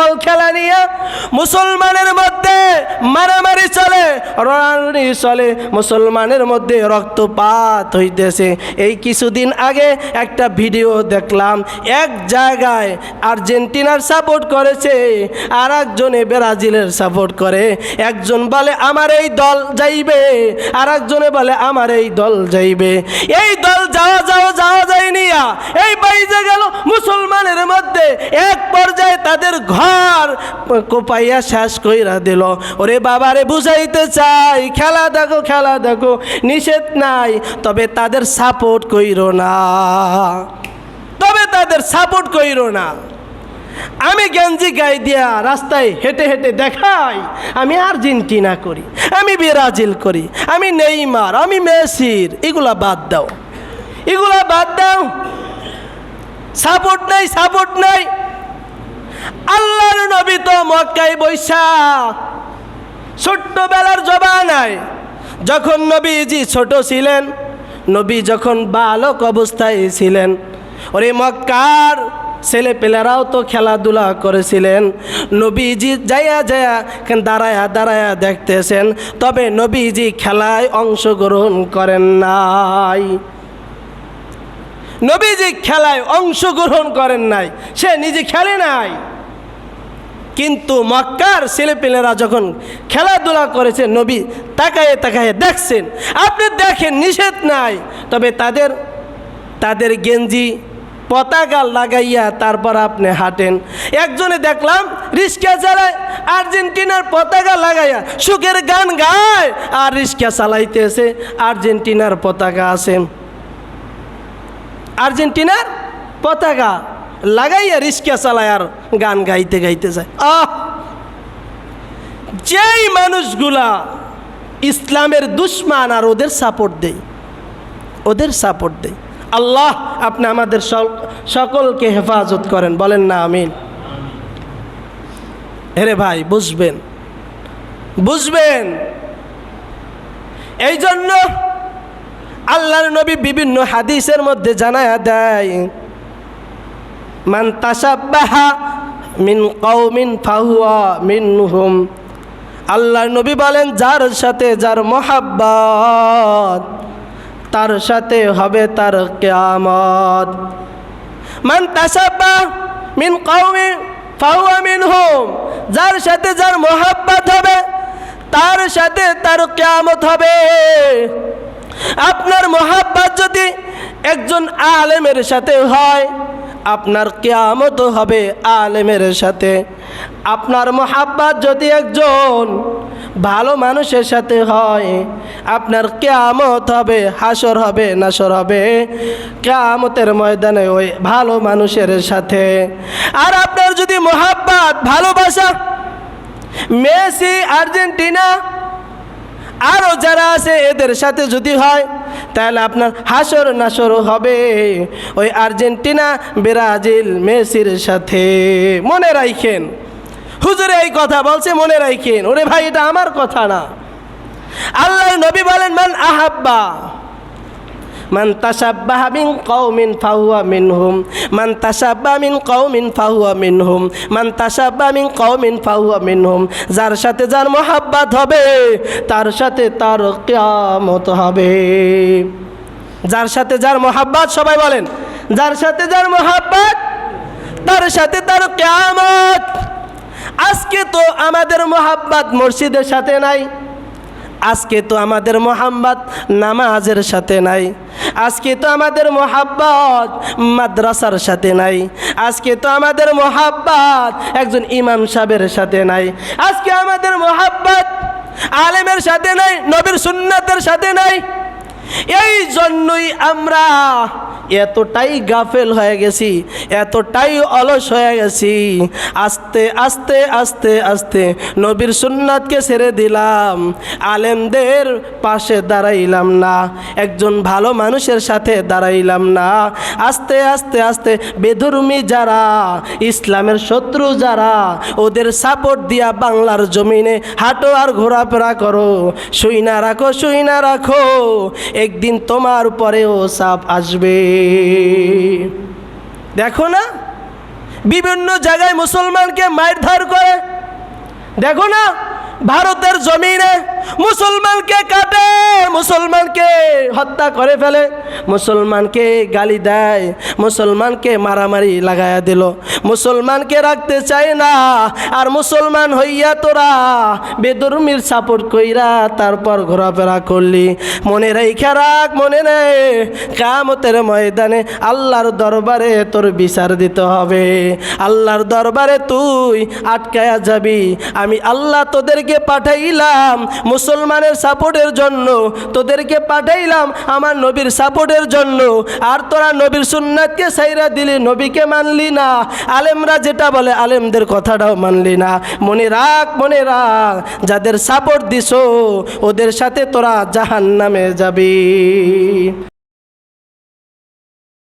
Football খেলা নিয়ে মুসলমানের মধ্যে মারামারি চলে, রণারণি চলে, মুসলমানের মধ্যে রক্তপাত হইতেছে। এই কিছুদিন আগে একটা ভিডিও দেখলাম, এক জায়গায় আর্জেন্টিনার সাপোর্ট করেছে, আর একজনে ব্রাজিলের সাপোর্ট করে। একজন বলে আমার এই দল যাইবে, আর একজনে বলে আমার এই দল যাইবে। এই দল যাওয়া যায়নি, এই বাইজে গেল মুসলমানের মধ্যে। এক পর্যায়ে তাদের ঘর কোপাইয়া শেষ কইরা দিল। ওরে বাবারে, বুঝাইতে চাই, খেলা দেখো, খেলা দেখো, নিষেধ নাই, তবে তাদের সাপোর্ট কইরো না, তবে তাদের সাপোর্ট কইরো না। আমি গেঞ্জি গায়ে দিয়া রাস্তায় হেঁটে হেঁটে দেখাই আমি আর্জেন্টিনা করি, আমি ব্রাজিল করি, আমি নেইমার, আমি মেসির। এগুলা বাদ দাও, এগুলা বাদ দাও। সাপোর্ট নাই, সাপোর্ট নাই। আল্লাহর নবী তো মক্কায় বৈশা ছোট্টবেলার জবানায়, যখন নবীজি ছোট ছিলেন, নবী যখন বালক অবস্থায় ছিলেন, ওরে মক্কার ছেলেপেলেরাও তো খেলাধুলা করেছিলেন। নবীজি যাইয়া দাঁড়ায়া দাঁড়ায়া দেখতেছেন, তবে নবীজি খেলায় অংশগ্রহণ করেন নাই। নবীজি খেলায় অংশগ্রহণ করেন নাই, সে নিজে খেলে নাই। কিন্তু মক্কার ছেলেপেলেরা যখন খেলাধুলা করেছে, নবী তাকায়ে তাকায়ে দেখছেন। আপনি দেখেন, নিষেধ নাই, তবে তাদের গেঞ্জি পতাকা লাগাইয়া তারপর আপনি হাঁটেন। একজনে দেখলাম রিক্সা চালায়, আর্জেন্টিনার পতাকা লাগাইয়া সুখের গান গায়, আর রিক্সা চালাইতেছে, আর্জেন্টিনার পতাকা আছে, আর্জেন্টিনার পতাকা লাগাইয়া রিক্সা চালায় আর গান গাইতে গাইতে যায়। যেই মানুষগুলা ইসলামের দুশ্মন, আর ওদের সাপোর্ট দেয়, ওদের সাপোর্ট দেয়। আল্লাহ আপনি আমাদের সকলকে হেফাজত করেন, বলেন না আমিন। হেরে ভাই, বুঝবেন, বুঝবেন। এই জন্য আল্লাহর নবী বিভিন্ন হাদিসের মধ্যে জানায়া দেয়, মান তাশাব্বাহা মিন কওমিন ফাহুয়া মিনহুম। আল্লাহর নবী বলেন, যার সাথে যার মোহাব্বত, তার সাথে হবে তার কিয়ামত। মান তাশাব্বাহা মিন কওমিন ফাহুয়া মিনহুম, যার সাথে যার মোহাব্বত হবে, তার সাথে তার কিয়ামত হবে। আপনার মোহাব্বত যদি একজন আলেমের সাথে হয়, আপনার কিয়ামত হবে আলেমের সাথে। আপনার মোহাব্বত যদি একজন ভালো মানুষের সাথে হয়, আপনার কিয়ামত হবে, হাসর হবে, নাসর হবে কিয়ামতের ময়দানে ওই ভালো মানুষের সাথে। আর আপনার যদি মোহাব্বত, ভালোবাসা মেসি, আর্জেন্টিনা আরও যারা আছে এদের সাথে যদি হয়, তাহলে আপনার হাসর নাসর হবে ওই আর্জেন্টিনা, ব্রাজিল, মেসির সাথে। মনে রাখেন, হুজুরে এই কথা বলছে, মনে রাখেন। ওরে ভাই, এটা আমার কথা না। আল্লাহর নবী বলেন, মান আহাব্বা মান তাশাব্বাহা মিন কওমিন ফাহুয়া মিনহুম, মান তাশাব্বাহা মিন কওমিন ফাহুয়া মিনহুম, মান তাশাব্বাহা মিন কওমিন ফাহুয়া মিনহুম। যার সাথে যার মোহাব্বত হবে, তার সাথে তার কিয়ামত হবে। যার সাথে যার মোহাব্বত, সবাই বলেন, যার সাথে যার মোহাব্বত, তার সাথে তার কিয়ামত। আজকে তো আমাদের মোহাব্বত মসজিদের সাথে নাই, আজকে তো আমাদের মোহাব্বত নামাজের সাথে নাই, আজকে তো আমাদের মোহাব্বত মাদ্রাসার সাথে নাই, আজকে তো আমাদের মোহাব্বত একজন ইমাম সাহেবের সাথে নাই, আজকে আমাদের মোহাব্বত আলেমের সাথে নাই, নবীর সুন্নাতের সাথে নাই। এই জন্যই আমরা এতটাই গাফেল হয়ে গেছি, এতটাই অলস হয়ে গেছি। আস্তে আস্তে আস্তে আস্তে নবীর সুন্নাতকে ছেড়ে দিলাম, আলেমদের পাশে দাঁড়াইলাম না, একজন ভালো মানুষের সাথে দাঁড়াইলাম না। আস্তে আস্তে আস্তে বেধর্মী যারা, ইসলামের শত্রু যারা, ওদের সাপোর্ট দিয়া বাংলার জমিনে হাঁটো আর ঘোরাফেরা করো। শুই না রাখো, শুই না রাখো, একদিন তোমার উপরেও চাপ আসবে। দেখো না, বিভিন্ন জায়গায় মুসলমানকে মারধর করে। দেখো না ভারতের জমিনে মুসলমানকে কাটে, মুসলমানকে হত্যা করে ফেলে, মুসলমানকে গালি দেয়, মুসলমানকে মারামারি লাগায়া দিল, মুসলমানকে রাখতে চায় না। আর মুসলমান হইয়া তোরা বেদরমির সাপোর্ট কইরা তারপর ঘোরাফেরা করলি। মনে রেখে রাখ, মনে নেই কিয়ামতের ময়দানে আল্লাহর দরবারে তোর বিচার দিতে হবে। আল্লাহর দরবারে তুই আটকায়া যাবি। আমি আল্লাহ তোদেরকে পাঠাইলাম মুসলমানের সাপোর্টের জন্য, তোদেরকে পাঠাইলাম আমার নবীর সাপোর্টের জন্য। আর তোরা নবীর সুন্নাতকে সাইরা দিলি, নবীকে মানলি না। আলেমরা যেটা বলে আলেমদের কথাটাও মানলি না। মনে রাখ, মনে রাখ, যাদের সাপোর্ট দিছো ওদের সাথে তোরা জাহান্নামে যাবি।